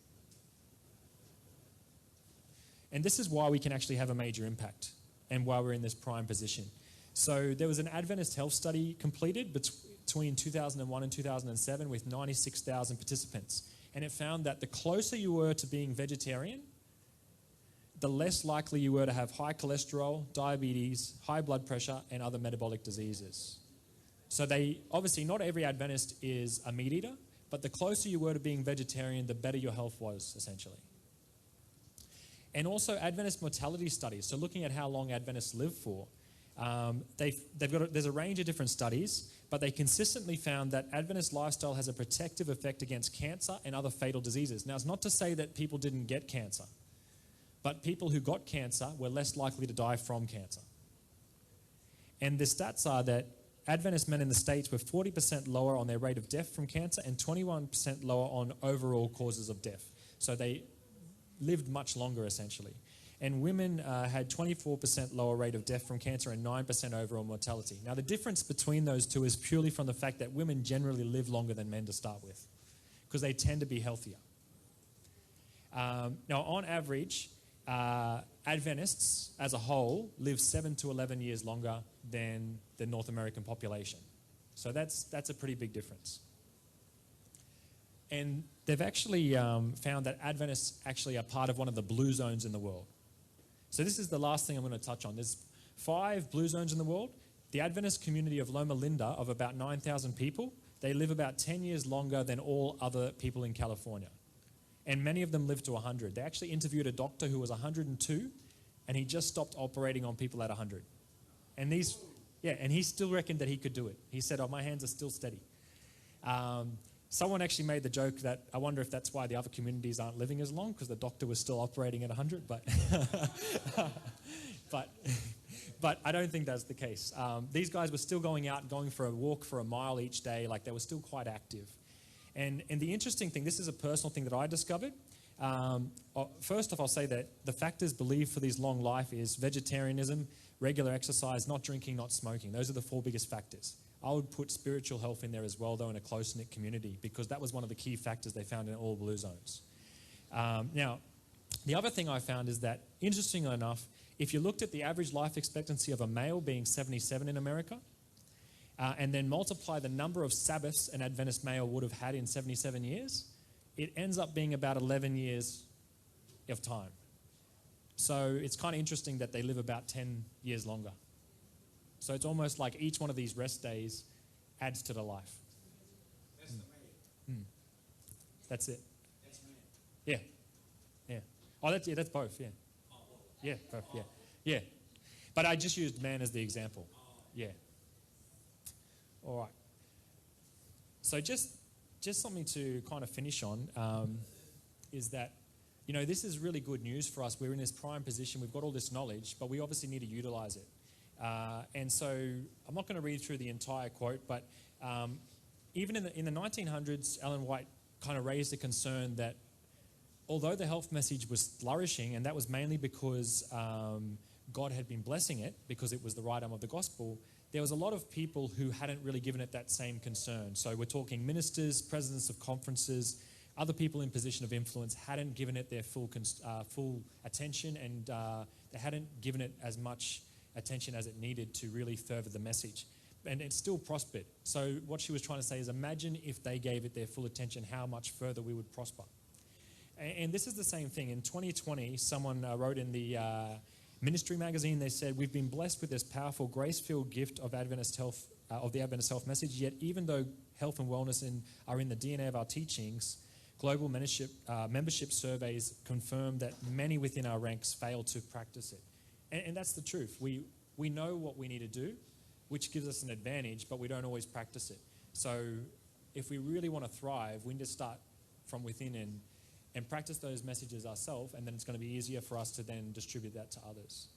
Speaker 4: And this is why we can actually have a major impact and why we're in this prime position. So there was an Adventist health study completed between 2001 and 2007 with 96,000 participants. And it found that the closer you were to being vegetarian, the less likely you were to have high cholesterol, diabetes, high blood pressure, and other metabolic diseases. So obviously not every Adventist is a meat eater, but the closer you were to being vegetarian, the better your health was, essentially. And also Adventist mortality studies, so looking at how long Adventists live for. There's a range of different studies, but they consistently found that Adventist lifestyle has a protective effect against cancer and other fatal diseases. Now, it's not to say that people didn't get cancer, but people who got cancer were less likely to die from cancer. And the stats are that Adventist men in the States were 40% lower on their rate of death from cancer and 21% lower on overall causes of death. So they lived much longer, essentially. And women had 24% lower rate of death from cancer and 9% overall mortality. Now, the difference between those two is purely from the fact that women generally live longer than men to start with, because they tend to be healthier. Now, on average, Adventists as a whole live 7 to 11 years longer than the North American population. So that's a pretty big difference. And they've actually found that Adventists actually are part of one of the blue zones in the world. So this is the last thing I'm going to touch on. There's 5 blue zones in the world. The Adventist community of Loma Linda, of about 9,000 people, they live about 10 years longer than all other people in California. And many of them live to 100. They actually interviewed a doctor who was 102, and he just stopped operating on people at 100. And he still reckoned that he could do it. He said, "Oh, my hands are still steady." Someone actually made the joke that I wonder if that's why the other communities aren't living as long, because the doctor was still operating at 100, but but I don't think that's the case. These guys were still going out and going for a walk for a mile each day. Like, they were still quite active. And the interesting thing, this is a personal thing that I discovered. First off, I'll say that the factors believed for this long life is vegetarianism, regular exercise, not drinking, not smoking. Those are the 4 biggest factors. I would put spiritual health in there as well, though, in a close-knit community, because that was one of the key factors they found in all blue zones. Now, the other thing I found is that, interestingly enough, if you looked at the average life expectancy of a male being 77 in America, and then multiply the number of Sabbaths an Adventist male would have had in 77 years, it ends up being about 11 years of time. So it's kind of interesting that they live about 10 years longer. So it's almost like each one of these rest days adds to the life.
Speaker 5: That's the man.
Speaker 4: That's it.
Speaker 5: That's man.
Speaker 4: Yeah. Yeah. Oh, that's both, yeah. Yeah, both, yeah. Yeah. But I just used man as the example. Yeah. All right. So just something to kind of finish on is that, this is really good news for us. We're in this prime position. We've got all this knowledge, but we obviously need to utilize it. And so I'm not going to read through the entire quote, but even in the 1900s, Ellen White kind of raised a concern that although the health message was flourishing, and that was mainly because God had been blessing it, because it was the right arm of the gospel, there was a lot of people who hadn't really given it that same concern. So we're talking ministers, presidents of conferences, other people in position of influence hadn't given it their full attention, and they hadn't given it as much attention as it needed to really further the message. And it still prospered. So what she was trying to say is, imagine if they gave it their full attention, how much further we would prosper. And this is the same thing. In 2020, someone wrote in the Ministry magazine, they said, "We've been blessed with this powerful, grace-filled gift of Adventist health, of the Adventist health message, yet even though health and wellness are in the DNA of our teachings, global membership surveys confirm that many within our ranks fail to practice it." And that's the truth. We know what we need to do, which gives us an advantage, but we don't always practice it. So if we really want to thrive, we need to start from within and practice those messages ourselves, and then it's going to be easier for us to then distribute that to others.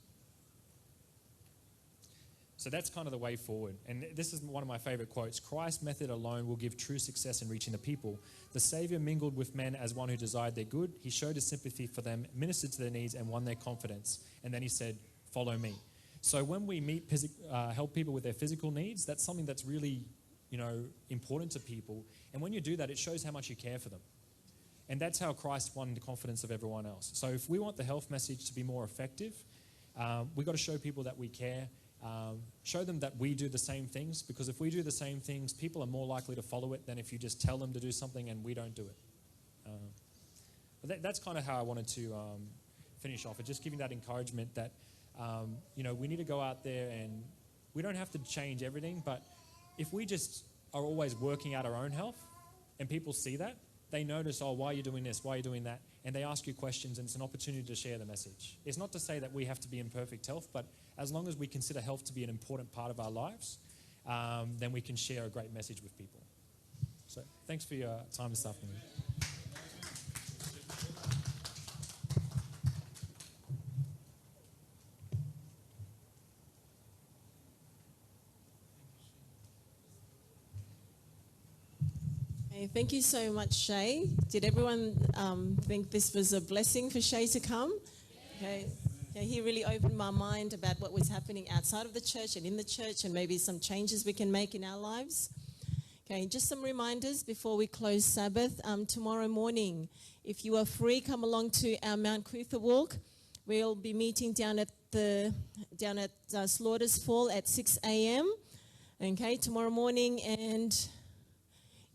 Speaker 4: So that's kind of the way forward. And this is one of my favorite quotes. "Christ's method alone will give true success in reaching the people. The Savior mingled with men as one who desired their good. He showed his sympathy for them, ministered to their needs, and won their confidence. And then he said, 'Follow me.'" So when we help people with their physical needs, that's something that's really important to people. And when you do that, it shows how much you care for them. And that's how Christ won the confidence of everyone else. So if we want the health message to be more effective, we've got to show people that we care, show them that we do the same things, because if we do the same things, people are more likely to follow it than if you just tell them to do something and we don't do it. That's kind of how I wanted to finish off, just giving that encouragement that, we need to go out there, and we don't have to change everything, but if we just are always working out our own health and people see that, they notice, oh, why are you doing this? Why are you doing that? And they ask you questions, and it's an opportunity to share the message. It's not to say that we have to be in perfect health, but as long as we consider health to be an important part of our lives, then we can share a great message with people. So thanks for your time this afternoon.
Speaker 2: Thank you so much, Shay. Did everyone think this was a blessing for Shay to come? Okay. Yeah, he really opened my mind about what was happening outside of the church and in the church, and maybe some changes we can make in our lives. Okay, just some reminders before we close Sabbath. Tomorrow morning, if you are free, come along to our Mount Cootha walk. We'll be meeting down at Slaughters Fall at 6 a.m. Okay, tomorrow morning, and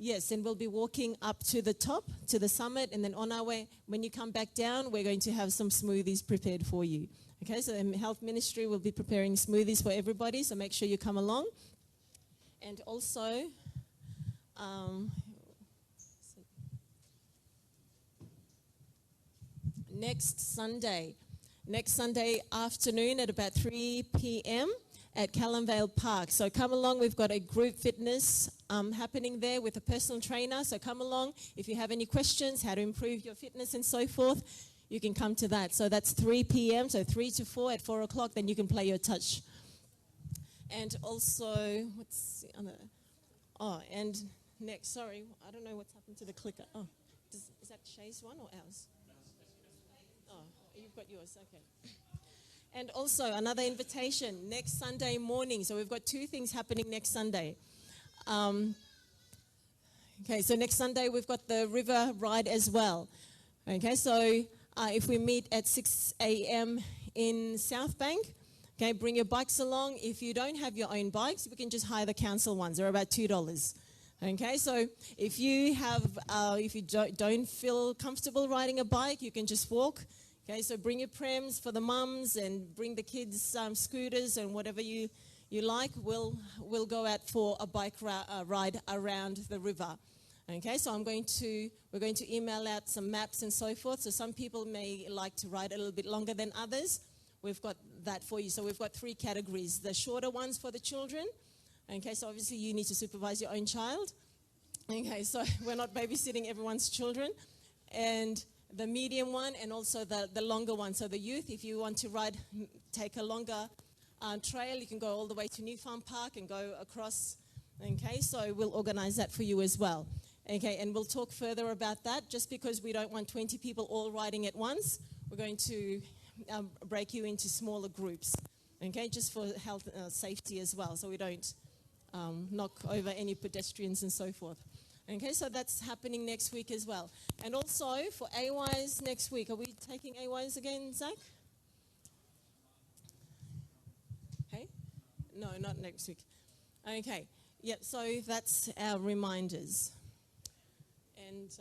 Speaker 2: yes, and we'll be walking up to the top, to the summit, and then on our way, when you come back down, we're going to have some smoothies prepared for you. Okay, so the health ministry will be preparing smoothies for everybody, so make sure you come along. And also, next Sunday afternoon at about 3 p.m., at Callanvale Park. So come along. We've got a group fitness happening there with a personal trainer. So come along. If you have any questions, how to improve your fitness and so forth, you can come to that. So that's 3 p.m. So 3 to 4 at 4 o'clock. Then you can play your touch. And also, what's the other? Oh, and next, sorry, I don't know what's happened to the clicker. Oh, is that Shay's one or ours? Oh, you've got yours. Okay. And also another invitation next Sunday morning. So we've got two things happening next Sunday. Okay, so next Sunday we've got the river ride as well. Okay, so if we meet at 6 a.m. in South Bank, okay, bring your bikes along. If you don't have your own bikes, we can just hire the council ones. They're about $2. Okay, so if you don't feel comfortable riding a bike, you can just walk. Okay, so bring your prams for the mums and bring the kids' scooters and whatever you like. We'll go out for a bike ride around the river. Okay, so we're going to email out some maps and so forth. So some people may like to ride a little bit longer than others. We've got that for you. So we've got 3 categories. The shorter ones for the children. Okay, so obviously you need to supervise your own child. Okay, so we're not babysitting everyone's children. And the medium one and also the longer one. So the youth, if you want to take a longer trail, you can go all the way to New Farm Park and go across. Okay, so we'll organize that for you as well. Okay, and we'll talk further about that. Just because we don't want 20 people all riding at once, we're going to break you into smaller groups. Okay, just for health safety as well, so we don't knock over any pedestrians and so forth. Okay, so that's happening next week as well. And also for AYs next week, are we taking AYs again, Zach? Hey? No, not next week. Okay, yeah, so that's our reminders. And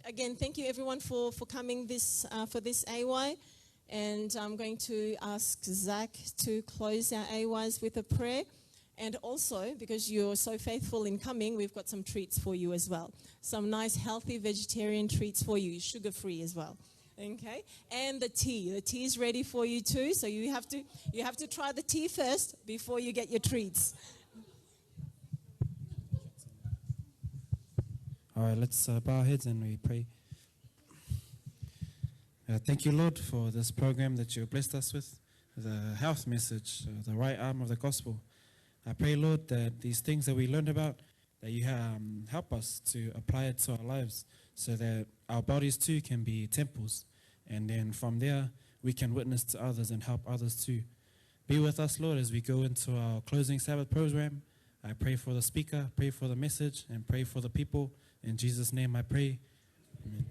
Speaker 2: again, thank you everyone for coming for this AY. And I'm going to ask Zach to close our AYs with a prayer. And also, because you're so faithful in coming, we've got some treats for you as well. Some nice, healthy vegetarian treats for you, sugar-free as well. Okay? And the tea. The tea is ready for you too, so you have to try the tea first before you get your treats.
Speaker 3: All right, let's bow our heads and we pray. Thank you, Lord, for this program that you blessed us with, the health message, the right arm of the gospel. I pray, Lord, that these things that we learned about, that you help us to apply it to our lives so that our bodies too can be temples. And then from there, we can witness to others and help others too. Be with us, Lord, as we go into our closing Sabbath program. I pray for the speaker, pray for the message, and pray for the people. In Jesus' name I pray. Amen.